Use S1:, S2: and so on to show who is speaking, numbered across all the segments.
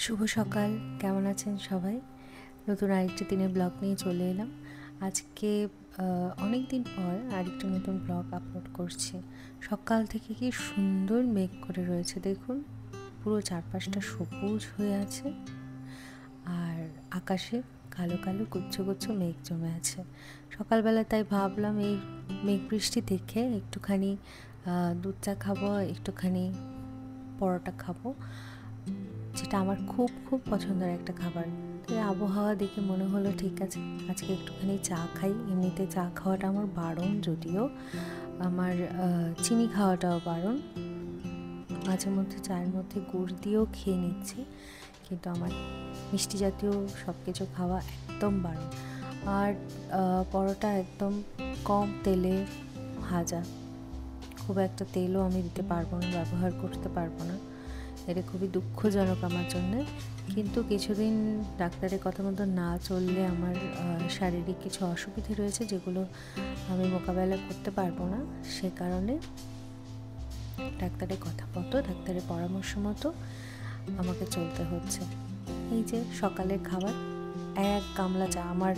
S1: শুভ সকাল, কেমন আছেন সবাই? নতুন আরেকটি দিনের ব্লগ নিয়ে চলে এলাম। আজকে অনেক দিন পর আরেকটি নতুন ব্লগ আপলোড করছি। সকাল থেকে কি সুন্দর মেঘ করে রয়েছে দেখুন, পুরো চারপাশটা সবুজ হয়ে আছে আর আকাশে কালো কালো গুচ্ছ গুচ্ছ মেঘ জমে আছে। সকালবেলা তাই ভাবলাম এই মেঘ বৃষ্টি দেখে একটুখানি দুধ চা খাবো, একটুখানি পরোটা খাবো, যেটা আমার খুব খুব পছন্দের একটা খাবার। তো আবহাওয়া দেখে মনে হলো ঠিক আছে আজকে একটুখানি চা খাই। এমনিতে চা খাওয়াটা আমার বারণ, যদিও আমার চিনি খাওয়াটাও বারণ। মাঝে মধ্যে চায়ের মধ্যে গুড় দিয়েও খেয়ে নিচ্ছি, কিন্তু আমার মিষ্টি জাতীয় সব কিছু খাওয়া একদম বারণ। আর পরোটা একদম কম তেলে ভাজা, খুব একটা তেলও আমি দিতে পারবো না, ব্যবহার করতে পারবো না। এটা খুবই দুঃখজনক আমার জন্যে। কিন্তু কিছুদিন ডাক্তারের কথা মতো না চললে আমার শারীরিক কিছু অসুবিধে রয়েছে, যেগুলো আমি মোকাবেলা করতে পারবো না। সে কারণে ডাক্তারের কথা মতো, ডাক্তারের পরামর্শ মতো আমাকে চলতে হচ্ছে। এই যে সকালের খাবার, এক গামলা চা। আমার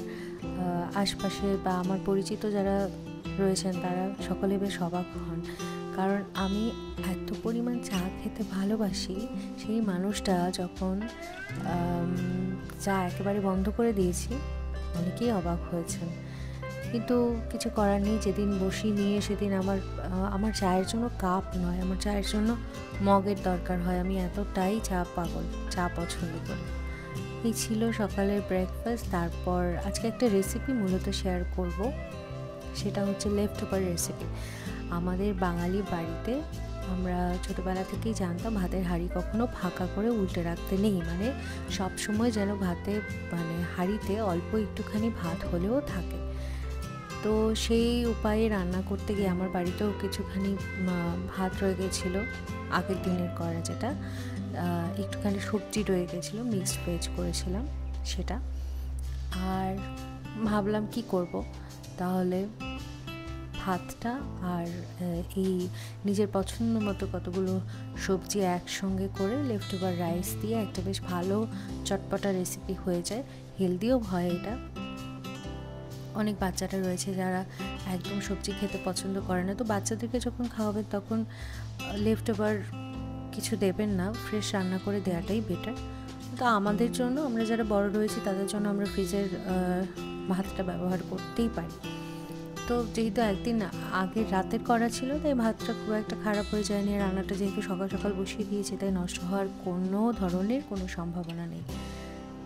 S1: আশপাশে বা আমার পরিচিত যারা রয়েছেন তারা সকলে বেশ অবাক হন, কারণ আমি এত পরিমাণ চা খেতে ভালোবাসি। সেই মানুষটা যখন চা একেবারে বন্ধ করে দিয়েছি, অনেকেই অবাক হয়েছেন। কিন্তু কিছু করার নেই, যেদিন বসি নিয়ে সেদিন আমার চায়ের জন্য কাপ নয়, আমার চায়ের জন্য মগের দরকার হয়। আমি এতটাই চা পাগল, চা পছন্দ করি। এই ছিল সকালের ব্রেকফাস্ট। তারপর আজকে একটা রেসিপি মূলত শেয়ার করব, সেটা হচ্ছে লেফট ওভার রেসিপি। আমাদের বাঙালি বাড়িতে আমরা ছোটোবেলা থেকেই জানতাম ভাতের হাঁড়ি কখনো ফাঁকা করে উল্টে রাখতে নেই, মানে সবসময় যেন হাঁড়িতে অল্প একটুখানি ভাত হলেও থাকে। তো সেই উপায়ে রান্না করতে গিয়ে আমার বাড়িতেও কিছুখানি ভাত রয়ে গেছিলো, আগের দিনের করা, যেটা একটুখানি সবজি রয়ে গেছিলো, মিক্সড ভেজ করেছিলাম সেটা। আর ভাবলাম কি করব, তাহলে ভাতটা আর এই নিজের পছন্দ মতো কতগুলো সবজি একসঙ্গে করে লেফট ওভার রাইস দিয়ে একটা বেশ ভালো চটপটা রেসিপি হয়ে যায়। হেলদিও হয় এটা। অনেক বাচ্চারা রয়েছে যারা একদম সবজি খেতে পছন্দ করে না, তো বাচ্চাদেরকে যখন খাওয়াবেন তখন লেফট ওভার কিছু দেবেন না, ফ্রেশ রান্না করে দেওয়াটাই বেটার। তো আমাদের জন্য, আমরা যারা বড় রয়েছি তাদের জন্য আমরা ফ্রিজের ভাতটা ব্যবহার করতেই পারি। তো যেহেতু একদিন আগের রাতের করা ছিল, তাই ভাতটা খুব একটা খারাপ হয়ে যায়নি। রান্নাটা যেহেতু সকাল সকাল বসিয়ে দিয়েছি, তাই নষ্ট হওয়ার কোনো ধরনের কোনো সম্ভাবনা নেই।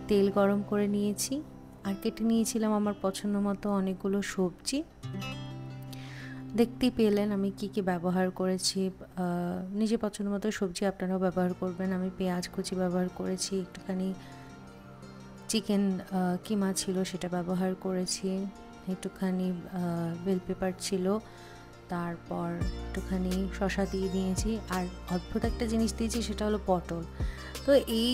S1: তেল গরম করে নিয়েছি আর কেটে নিয়েছিলাম আমার পছন্দ মতো অনেকগুলো সবজি। দেখতেই পেলেন আমি কি কি ব্যবহার করেছি। নিজের পছন্দ মতো সবজি আপনারাও ব্যবহার করবেন। আমি পেঁয়াজ কুচি ব্যবহার করেছি, একটুখানি চিকেন কিমা ছিল সেটা ব্যবহার করেছি, একটুখানি বেল পেপার ছিল, তারপর একটুখানি শসা দিয়ে দিয়েছি। আর অদ্ভুত একটা জিনিস দিয়েছি, সেটা হলো পটল। তো এই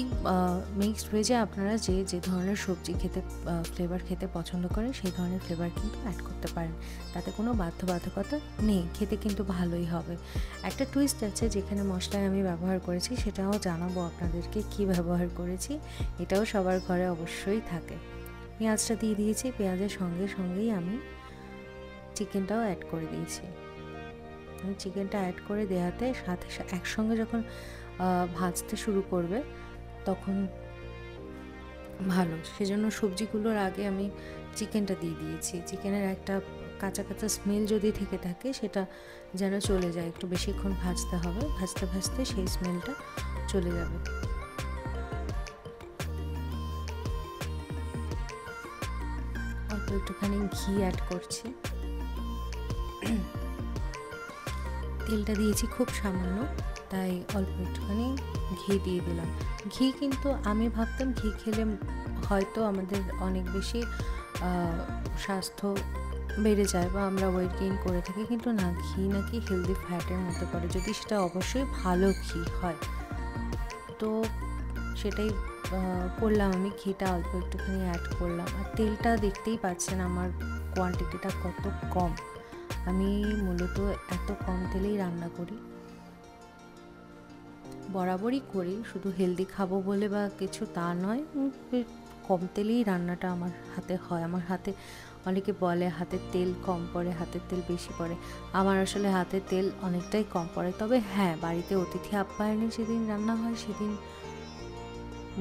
S1: মিক্সড ভেজে আপনারা যে ধরনের সবজি খেতে ফ্লেভার খেতে পছন্দ করেন সেই ধরনের ফ্লেভার কিন্তু অ্যাড করতে পারেন, তাতে কোনো বাধ্যবাধকতা নেই, খেতে কিন্তু ভালোই হবে। একটা টুইস্ট আছে যেখানে মশলায় আমি ব্যবহার করেছি, সেটাও জানাবো আপনাদেরকে কি ব্যবহার করেছি। এটাও সবার ঘরে অবশ্যই থাকে। পেঁয়াজটা দিয়ে দিয়েছি, পেঁয়াজের সঙ্গে সঙ্গেই আমি চিকেনটাও অ্যাড করে দিয়েছি। আমি চিকেনটা অ্যাড করে দেওয়াতে সাথে একসঙ্গে যখন ভাজতে শুরু করবে তখন ভালো, সেজন্য সবজিগুলোর আগে আমি চিকেনটা দিয়ে দিয়েছি। চিকেনের একটা কাঁচা কাঁচা স্মেল যদি থেকে থাকে সেটা যেন চলে যায়, একটু বেশিক্ষণ ভাজতে হবে, ভাজতে ভাজতে সেই স্মেলটা চলে যাবে। অল্প একটুখানি ঘি অ্যাড করছি, তেলটা দিয়েছি খুব সামান্য, তাই অল্প একটুখানি ঘি দিয়ে দিলাম। ঘি কিন্তু আমি ভাবতাম ঘি খেলে হয়তো আমাদের অনেক বেশি স্বাস্থ্য বেড়ে যায় বা আমরা ওয়েট গেইন করে থাকি, কিন্তু না, ঘি নাকি হেলদি ফ্যাটের মধ্যে পড়ে, যদি সেটা অবশ্যই ভালো ঘি হয়। তো সেটাই করলাম, আমি ঘিটা অল্প একটুখানি অ্যাড করলাম। আর তেলটা দেখতেই পাচ্ছেন আমার কোয়ান্টিটিটা কত কম, আমি মূলত এত কম তেলেই রান্না করি। বরাবরই করি, শুধু হেলদি খাবো বলে বা কিছু তা নয়। কম তেলেই রান্নাটা আমার হাতে হয়। আমার হাতে অনেকে বলে হাতের তেল কম পড়ে, হাতের তেল বেশি পড়ে। আমার আসলে হাতের তেল অনেকটাই কম পড়ে। তবে হ্যাঁ, বাড়িতে অতিথি আপ্যায়নে যেদিন রান্না হয় সেদিন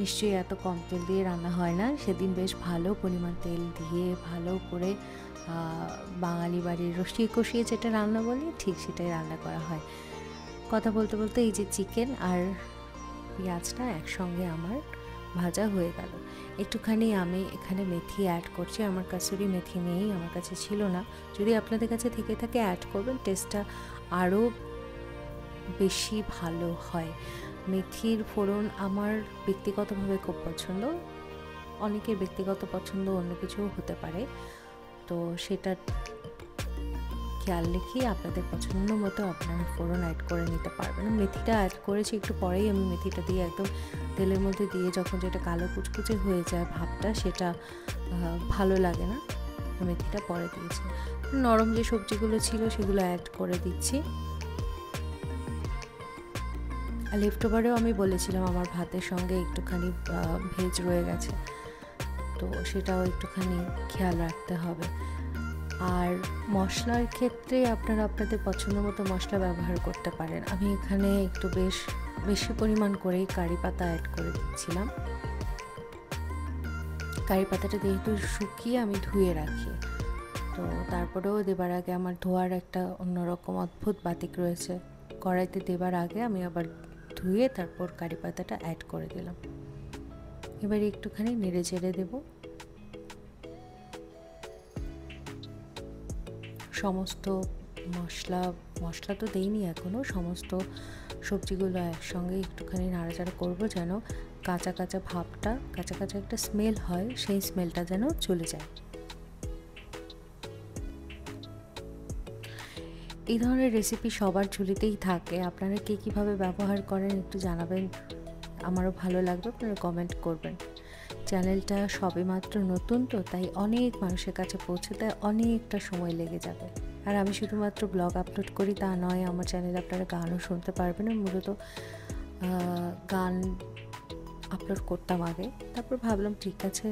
S1: নিশ্চয়ই এত কম তেল দিয়ে রান্না হয় না। সেদিন বেশ ভালো পরিমাণ তেল দিয়ে ভালো করে বাঙালি বাড়ির রসিয়ে কষিয়ে যেটা রান্না বলি ঠিক সেটাই রান্না করা হয়। কথা বলতে বলতে এই যে চিকেন আর পেঁয়াজটা একসঙ্গে আমার ভাজা হয়ে গেল। একটুখানি আমি এখানে মেথি অ্যাড করছি। আমার কাসুরি মেথি নেই, আমার কাছে ছিল না। যদি আপনাদের কাছে থেকে থাকে অ্যাড করবেন, টেস্টটা আরও বেশি ভালো হয়। মেথির ফোড়ন আমার ব্যক্তিগতভাবে খুব পছন্দ। অনেকের ব্যক্তিগত পছন্দ অন্য কিছুও হতে পারে, তো সেটা খেয়াল রেখেই আপনাদের পছন্দ মতো আপনারা ফোড়ন অ্যাড করে নিতে পারবেন। মেথিটা অ্যাড করেছি একটু পরেই, আমি মেথিটা দিয়ে একদম তেলের মধ্যে দিয়ে যখন যেটা কালো কুচকুচে হয়ে যায় ভাবটা, সেটা ভালো লাগে না। মেথিটা পরে দিয়েছি। নরম যে সবজিগুলো ছিল সেগুলো অ্যাড করে দিচ্ছি। আর লেফট ওভারেও আমি বলেছিলাম আমার ভাতের সঙ্গে একটুখানি ভেজ রয়ে গেছে, তো সেটাও একটুখানি খেয়াল রাখতে হবে। আর মশলার ক্ষেত্রে আপনারা আপনাদের পছন্দ মতো মশলা ব্যবহার করতে পারেন। আমি এখানে একটু বেশি পরিমাণ করেই কারি পাতা অ্যাড করে দিচ্ছিলাম। কারি পাতাটা যেহেতু শুকিয়ে আমি ধুয়ে রাখি, তো তারপরেও দেবার আগে আমার ধোয়ার একটা অন্যরকম অদ্ভুত বাতিক রয়েছে। কড়াইতে দেবার আগে আমি আবার ধুয়ে তারপর কারি পাতাটা অ্যাড করে দিলাম। এবার একটুখানি নেড়ে চেড়ে দেবো। সমস্ত মশলা তো দেইনি এখনও, সমস্ত সবজিগুলো একসঙ্গে একটুখানি নাড়াচাড়া করব যেন কাঁচা কাঁচা ভাবটা, কাঁচা কাঁচা একটা স্মেল হয়, সেই স্মেলটা যেন চলে যায়। এই ধরনের রেসিপি সবার ঝুলিতেই থাকে। আপনারা কে কীভাবে ব্যবহার করেন একটু জানাবেন, আমারও ভালো লাগবে। আপনারা কমেন্ট করবেন। চ্যানেলটা সবেমাত্র নতুন, তো তাই অনেক মানুষের কাছে পৌঁছতে অনেকটা সময় লেগে যাবে। আর আমি শুধুমাত্র ব্লগ আপলোড করি তা নয়, আমার চ্যানেলে আপনারা গানও শুনতে পারবেন। মূলত গান আপলোড করতাম আগে, তারপর ভাবলাম ঠিক আছে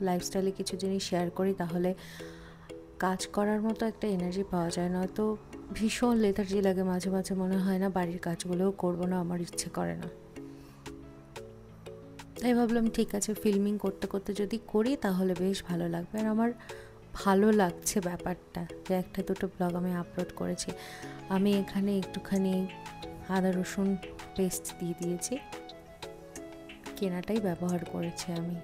S1: লাইফস্টাইলে কিছু জিনিস শেয়ার করি, তাহলে কাজ করার মতো একটা এনার্জি পাওয়া যায়। নয়তো ভীষণ লেথার্জি লাগে, মাঝে মাঝে মনে হয় না বাড়ির কাজগুলোও করবো না, আমার ইচ্ছে করে না। তাই ভাবলাম ঠিক আছে ফিল্মিং করতে করতে যদি করি তাহলে বেশ ভালো লাগবে। আর আমার ভালো লাগছে ব্যাপারটা যে একটা দুটো ব্লগ আমি আপলোড করেছি। আমি এখানে একটুখানি আদা রসুন পেস্ট দিয়ে দিয়েছি, কেনাটাই ব্যবহার করেছি আমি।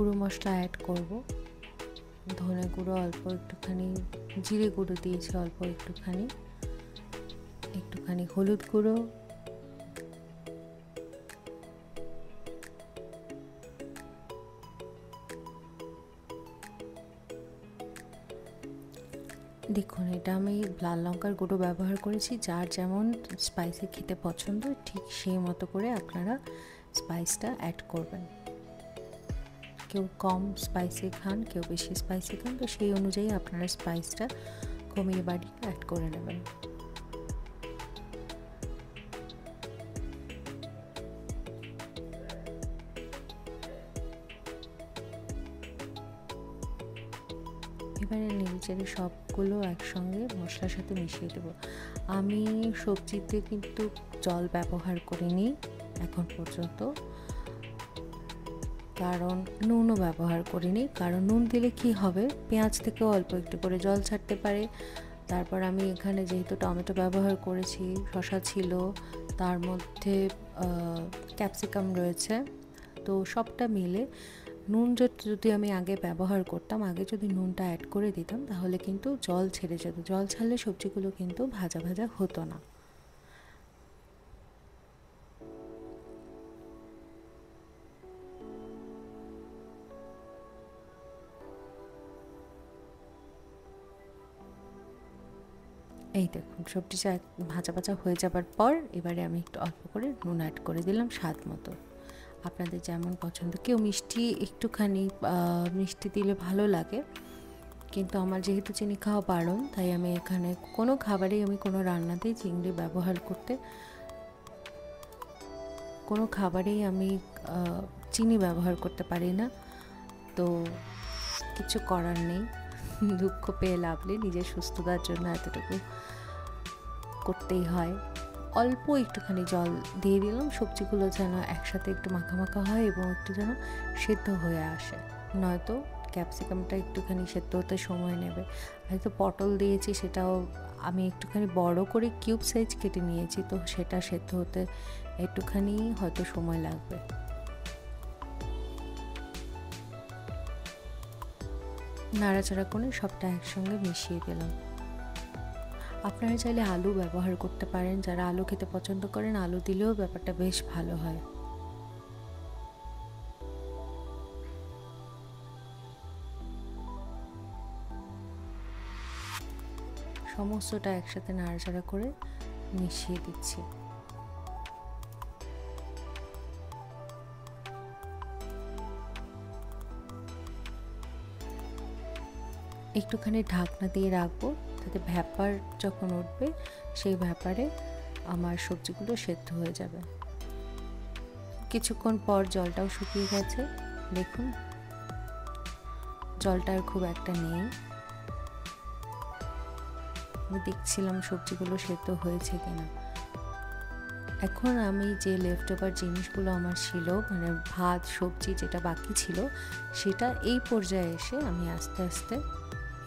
S1: গুঁড়ো মশলা অ্যাড করব, ধনে গুঁড়ো অল্প একটুখানি, জিরে গুঁড়ো দিয়েছি অল্প একটুখানি, হলুদ গুঁড়ো, দেখুন এটা আমি লাল লঙ্কার গুঁড়ো ব্যবহার করেছি। যার যেমন স্পাইসি খেতে পছন্দ ঠিক সেই মতো করে আপনারা স্পাইসটা অ্যাড করবেন। কেউ কম স্পাইসি খান, কেউ বেশি স্পাইসি খান, তো সেই অনুযায়ী আপনারা স্পাইসটা কমিয়ে বাড়িয়ে অ্যাড করে নেবেন। এবারে নেড়েচেড়ে সবগুলো একসঙ্গে মশলার সাথে মিশিয়ে দেবো। আমি সবজিতে কিন্তু জল ব্যবহার করিনি এখন পর্যন্ত, কারণ নুনও ব্যবহার করিনি। কারণ নুন দিলে কি হবে, পেঁয়াজ থেকেও অল্প একটু করে জল ছাড়তে পারে। তারপর আমি এখানে যেহেতু টমেটো ব্যবহার করেছি, শসা ছিল, তার মধ্যে ক্যাপসিকাম রয়েছে, তো সবটা মিলে নুন যদি আমি আগে ব্যবহার করতাম, আগে যদি নুনটা অ্যাড করে দিতাম তাহলে কিন্তু জল ছেড়ে যেত। জল ছাড়লে সবজিগুলো কিন্তু ভাজা ভাজা হতো না। এই দেখুন সবজিটা ভাজা ভাজা হয়ে যাবার পর এবারে আমি একটু অল্প করে নুন অ্যাড করে দিলাম স্বাদ মতো। আপনাদের যেমন পছন্দ, কেউ মিষ্টি একটুখানি মিষ্টি দিলে ভালো লাগে, কিন্তু আমার যেহেতু চিনি খাওয়া বারণ, তাই আমি এখানে কোনো খাবারেই আমি কোনো রান্নাতেই চিংড়ি ব্যবহার করতে, কোনো খাবারেই আমি চিনি ব্যবহার করতে পারি না। তো কিছু করার নেই, দুঃখ পেয়ে লাভ নেই, নিজের সুস্থতার জন্য এতটুকু করতেই হয়। অল্প একটুখানি জল দিয়ে দিলাম, সবজিগুলো যেন একসাথে একটু মাখা মাখা হয় এবং একটু যেন সেদ্ধ হয়ে আসে, নয়তো ক্যাপসিকামটা একটুখানি সেদ্ধ হতে সময় নেবে। হয়তো পটল দিয়েছি, সেটাও আমি একটুখানি বড় করে কিউব সাইজ কেটে নিয়েছি, তো সেটা সেদ্ধ হতে একটুখানি হয়তো সময় লাগবে। নাড়াচাড়া করে সবটা একসঙ্গে মিশিয়ে দিলাম। আপনারা চাইলে আলু ব্যবহার করতে পারেন, যারা আলু খেতে পছন্দ করেন আলু দিলেও ব্যাপারটা বেশ ভালো হয়। সমস্তটা একসাথে নাড়াচাড়া করে মিশিয়ে দিচ্ছি। একটুখানি ঢাকনা দিয়ে রাখবো, তাতে ভ্যাপার যখন উঠবে সেই ভ্যাপারে আমার সবজিগুলো সেদ্ধ হয়ে যাবে। কিছুক্ষণ পর জলটাও শুকিয়ে গেছে, দেখুন জলটা আর খুব একটা নেই। আমি দেখছিলাম সবজিগুলো সেদ্ধ হয়েছে কিনা। এখন আমি যে লেফট ওভার জিনিসগুলো আমার ছিল, মানে ভাত সবজি যেটা বাকি ছিল, সেটা এই পর্যায়ে এসে আমি আস্তে আস্তে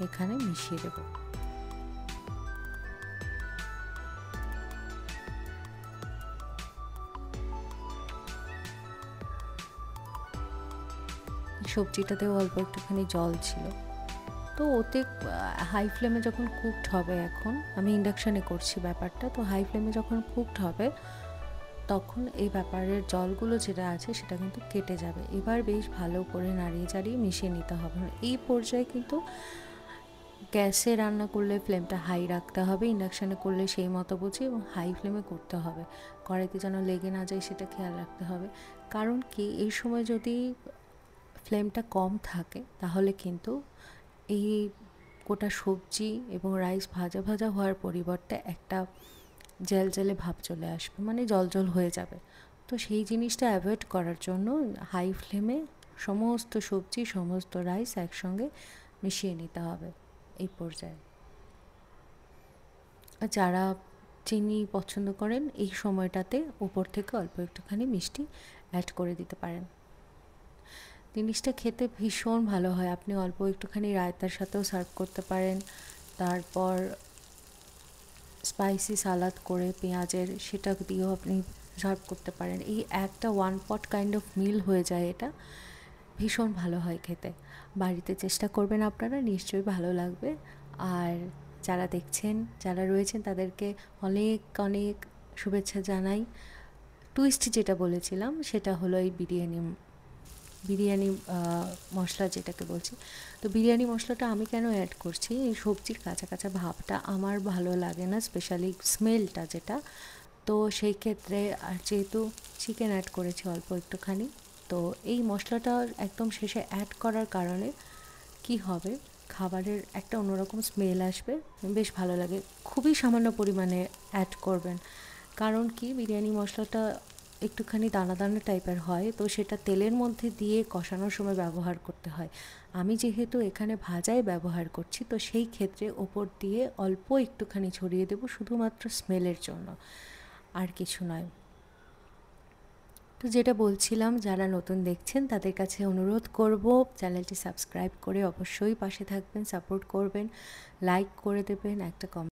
S1: এখানে মিশিয়ে দেব। সবজিটাতেও অল্প একটুখানি জল ছিল, তো ওতে হাই ফ্লেমে যখন কুকড হবে, এখন আমি ইন্ডাকশানে করছি ব্যাপারটা, তো হাই ফ্লেমে যখন কুকড হবে তখন এই ব্যাপারের জলগুলো যেটা আছে সেটা কিন্তু কেটে যাবে। এবার বেশ ভালো করে নাড়িয়ে চাড়িয়ে মিশিয়ে নিতে হবে। এই পর্যায়ে কিন্তু গ্যাসে রান্না করলে ফ্লেমটা হাই রাখতে হবে, ইন্ডাকশানে করলে সেই মতো বুঝি এবং হাই ফ্লেমে করতে হবে, কড়াইতে যেন লেগে না যায় সেটা খেয়াল রাখতে হবে। কারণ কি, এই সময় যদি ফ্লেমটা কম থাকে তাহলে কিন্তু এই গোটা সবজি এবং রাইস ভাজা ভাজা হওয়ার পরিবর্তে একটা জেল জেলে ভাব চলে আসবে, মানে জল জল হয়ে যাবে। তো সেই জিনিসটা অ্যাভয়েড করার জন্য হাই ফ্লেমে সমস্ত সবজি সমস্ত রাইস একসঙ্গে মিশিয়ে নিতে হবে এই পর্যায়ে। যারা চিনি পছন্দ করেন এই সময়টাতে উপর থেকে অল্প একটুখানি মিষ্টি অ্যাড করে দিতে পারেন। জিনিসটা খেতে ভীষণ ভালো হয়। আপনি অল্প একটুখানি রায়তার সাথেও সার্ভ করতে পারেন, তারপর স্পাইসি সালাদ করে পেঁয়াজের সেটা দিয়েও আপনি সার্ভ করতে পারেন। এই একটা ওয়ান পট কাইন্ড অফ মিল হয়ে যায়, এটা ভীষণ ভালো হয় খেতে। বাড়িতে চেষ্টা করবেন আপনারা, নিশ্চয়ই ভালো লাগবে। আর যারা দেখছেন, যারা রয়েছেন তাদেরকে অনেক অনেক শুভেচ্ছা জানাই। টুইস্ট যেটা বলেছিলাম সেটা হলো এই বিরিয়ানি মশলা যেটাকে বলছি। তো বিরিয়ানি মশলাটা আমি কেন অ্যাড করছি, এই সবজির কাঁচা কাঁচা ভাবটা আমার ভালো লাগে না, স্পেশালি স্মেলটা যেটা। তো সেই ক্ষেত্রে আর যেহেতু চিকেন অ্যাড করেছি অল্প একটুখানি, তো এই মশলাটা একদম শেষে অ্যাড করার কারণে কি হবে, খাবারের একটা অন্যরকম স্মেল আসবে, বেশ ভালো লাগে। খুবই সামান্য পরিমাণে অ্যাড করবেন, কারণ কি বিরিয়ানি মশলাটা একটুখানি দানা দানা টাইপের হয়, তো সেটা তেলের মধ্যে দিয়ে কষানোর সময় ব্যবহার করতে হয়। আমি যেহেতু এখানে ভাজায় ব্যবহার করছি, তো সেই ক্ষেত্রে ওপর দিয়ে অল্প একটুখানি ছড়িয়ে দেব শুধুমাত্র স্মেলের জন্য, আর কিছু নয়। তো যেটা বলছিলাম, যারা নতুন দেখছেন তাদের কাছে অনুরোধ করব, চ্যানেলটি সাবস্ক্রাইব করে অবশ্যই পাশে থাকবেন, সাপোর্ট করবেন, লাইক করে দেবেন, একটা কমেন্ট